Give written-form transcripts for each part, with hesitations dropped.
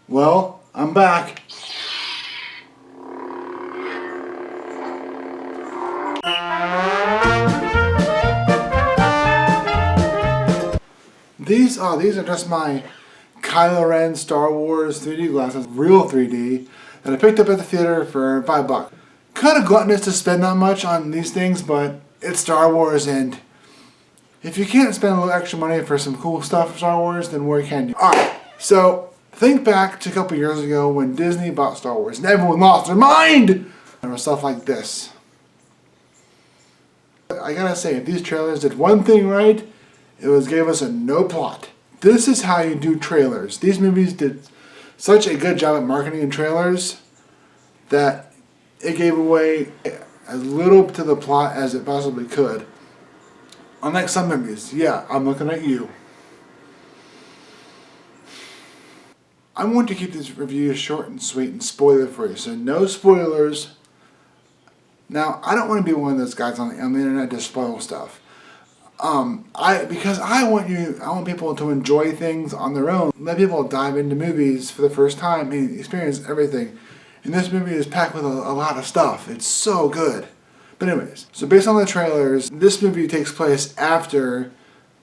Well, I'm back. These are just my Kylo Ren Star Wars 3D glasses, real 3D, that I picked up at the theater for $5. Kind of gluttonous to spend that much on these things, but it's Star Wars, and if you can't spend a little extra money for some cool stuff for Star Wars, then where can you? Alright, so think back to a couple years ago when Disney bought Star Wars and everyone lost their mind! There was stuff like this. I gotta say, if these trailers did one thing right, it gave us a no plot. This is how you do trailers. These movies did such a good job at marketing and trailers that it gave away as little to the plot as it possibly could. Unlike some movies. Yeah, I'm looking at you. I want to keep this review short and sweet and spoiler free, so no spoilers. Now, I don't want to be one of those guys on the internet to spoil stuff. Because I want people to enjoy things on their own. Let people dive into movies for the first time and experience everything. And this movie is packed with a lot of stuff. It's so good. But anyways, so based on the trailers, this movie takes place after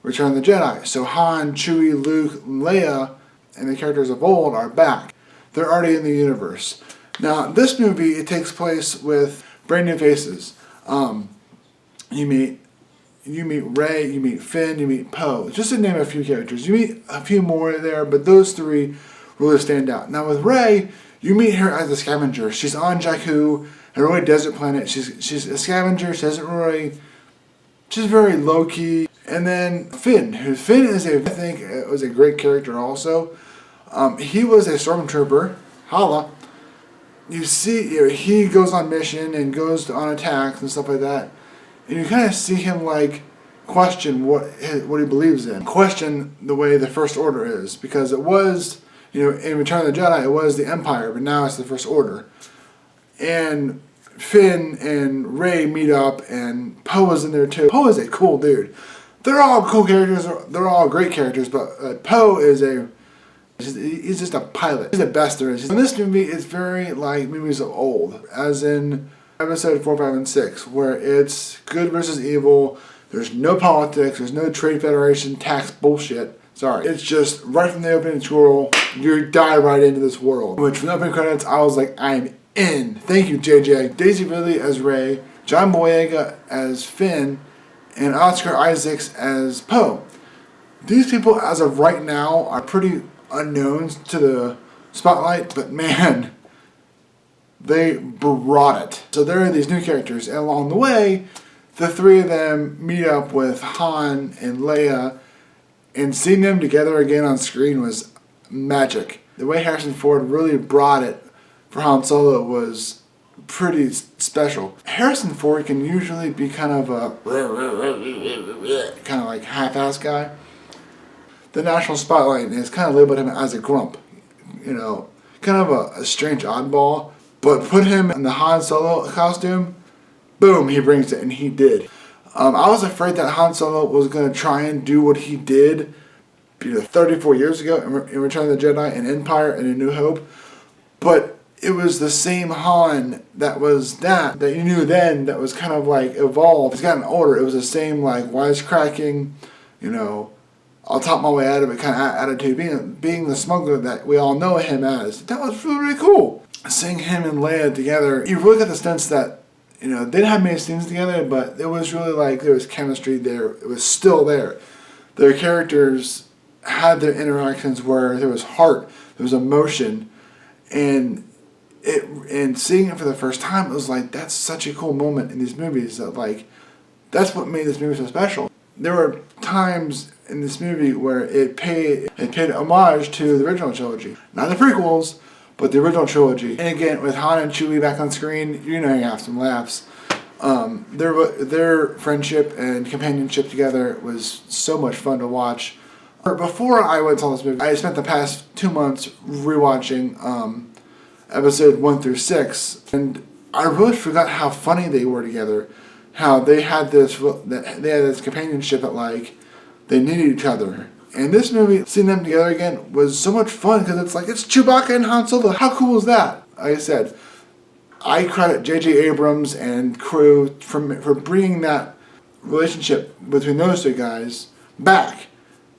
Return of the Jedi. So Han, Chewie, Luke, Leia, and the characters of old are back. They're already in the universe. Now, this movie, it takes place with brand new faces. You meet Rey, you meet Finn, you meet Poe. Just to name a few characters. You meet a few more there, but those three really stand out. Now with Rey, you meet her as a scavenger. She's on Jakku, a really desert planet. She's a scavenger. She's very low key. And then Finn is I think was a great character also. He was a stormtrooper. Holla. You see, he goes on mission and goes on attacks and stuff like that. And you kind of see him question what he believes in. Question the way the First Order is. Because it was, in Return of the Jedi, it was the Empire, but now it's the First Order. And Finn and Rey meet up, and Poe is in there too. Poe is a cool dude. They're all cool characters. They're all great characters, but Poe is he's just a pilot. He's the best there is. In this movie, it's very like movies of old, as in Episode 4, 5, and 6, where it's good versus evil. There's no politics. There's no trade federation tax bullshit. Sorry. It's just right from the opening scroll, you dive right into this world. Which, from the opening credits, I was like, I'm in. Thank you, JJ. Daisy Ridley as Rey, John Boyega as Finn, and Oscar Isaacs as Poe. These people, as of right now, are pretty unknowns to the spotlight, but man, they brought it. So there are these new characters, and along the way, the three of them meet up with Han and Leia, and seeing them together again on screen was magic. The way Harrison Ford really brought it for Han Solo was pretty special. Harrison Ford can usually be kind of like half-ass guy. The national spotlight has kind of labeled him as a grump, kind of a strange oddball. But put him in the Han Solo costume, boom, he brings it, and he did. I was afraid that Han Solo was going to try and do what he did 34 years ago in Return of the Jedi and Empire and A New Hope. But it was the same Han that you knew then that was kind of evolved. It's gotten older. It was the same wisecracking, I'll top my way out of it kind of attitude. Being the smuggler that we all know him as. That was really, really cool. Seeing him and Leia together, you really got the sense that, they didn't have many scenes together, but it was really there was chemistry there. It was still there. Their characters had their interactions where there was heart, there was emotion, and seeing it for the first time, it was that's such a cool moment in these movies that that's what made this movie so special. There were times in this movie where it paid homage to the original trilogy. Not the prequels, but the original trilogy. And again, with Han and Chewie back on screen, you have some laughs. Their friendship and companionship together was so much fun to watch. Before I went to this movie, I spent the past 2 months rewatching episode 1 through 6, and I really forgot how funny they were together. How they had this companionship that they needed each other. And this movie, seeing them together again, was so much fun because it's like, it's Chewbacca and Han Solo. How cool is that? Like I said, I credit J.J. Abrams and crew for bringing that relationship between those two guys back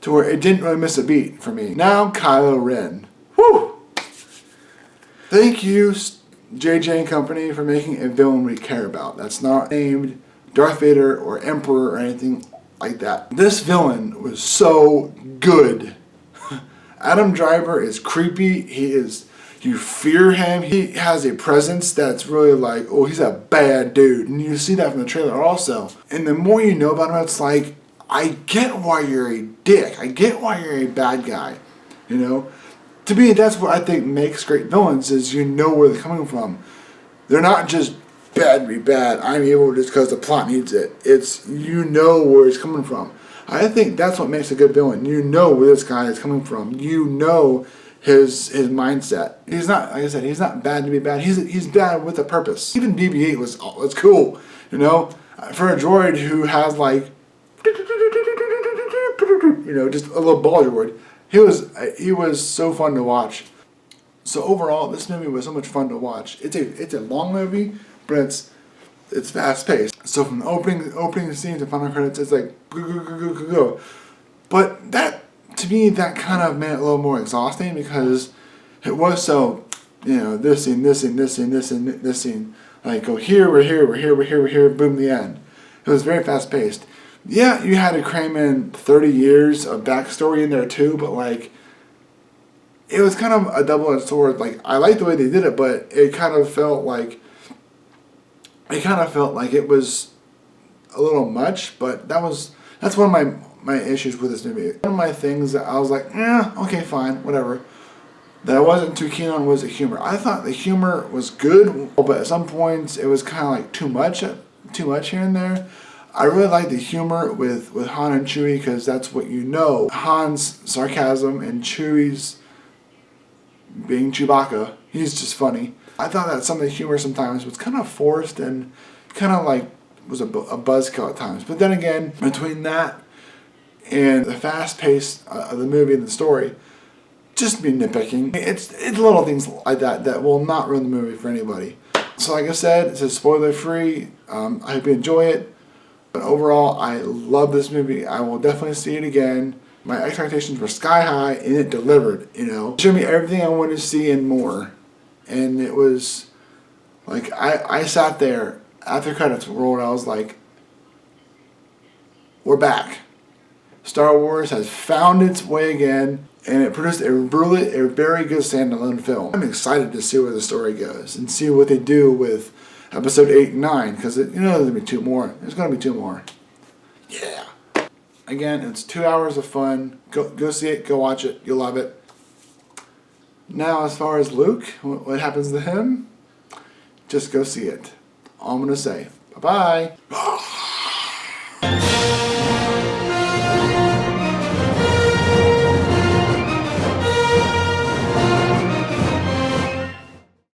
to where it didn't really miss a beat for me. Now Kylo Ren. Whew! Thank you, J.J. and company, for making a villain we care about. That's not named Darth Vader or Emperor or anything like that. This villain was so good. Adam Driver is creepy. You fear him. He has a presence that's really like, oh, he's a bad dude. And you see that from the trailer also. And the more you know about him, it's like, I get why you're a dick. I get why you're a bad guy. You know? To me, that's what I think makes great villains, is you know where they're coming from. They're not just bad to be bad. I'm evil just because the plot needs it. It's, you know where it's coming from. I think that's what makes a good villain. You know where this guy is coming from. You know his mindset. He's not, like I said, he's not bad to be bad. He's bad with a purpose. Even BB-8 was cool, you know, for a droid who has like, you know, just a little ball droid. He was so fun to watch. So overall, this movie was so much fun to watch. It's a long movie, but it's fast paced. So from the opening scene to final credits, it's like go. But that, to me, that kind of made it a little more exhausting because it was so, you know, this scene, this scene. Like, go here, we're here, boom, the end. It was very fast paced. Yeah, you had to cram in 30 years of backstory in there too, but like, it was kind of a double-edged sword. Like, I liked the way they did it, but it kind of felt like it was a little much. But that's one of my issues with this movie. One of my things that I was like, okay, fine, whatever, that I wasn't too keen on was the humor. I thought the humor was good, but at some points it was kind of like too much here and there. I really like the humor with Han and Chewie because that's what you know. Han's sarcasm and Chewie's being Chewbacca. He's just funny. I thought that some of the humor sometimes was kind of forced and kind of like was a buzzkill at times. But then again, between that and the fast pace of the movie and the story, just be nitpicking. It's little things like that will not ruin the movie for anybody. So like I said, it's a spoiler free. I hope you enjoy it. But overall, I love this movie. I will definitely see it again. My expectations were sky high, and it delivered, you know. It showed me everything I wanted to see and more. And it was, like, I sat there, after credits rolled, I was like, we're back. Star Wars has found its way again, and it produced a very good standalone film. I'm excited to see where the story goes, and see what they do with Episode 8 and 9, because there's going to be two more. There's going to be two more. Yeah. Again, it's 2 hours of fun. Go see it. Go watch it. You'll love it. Now, as far as Luke, what happens to him? Just go see it. All I'm going to say. Bye-bye.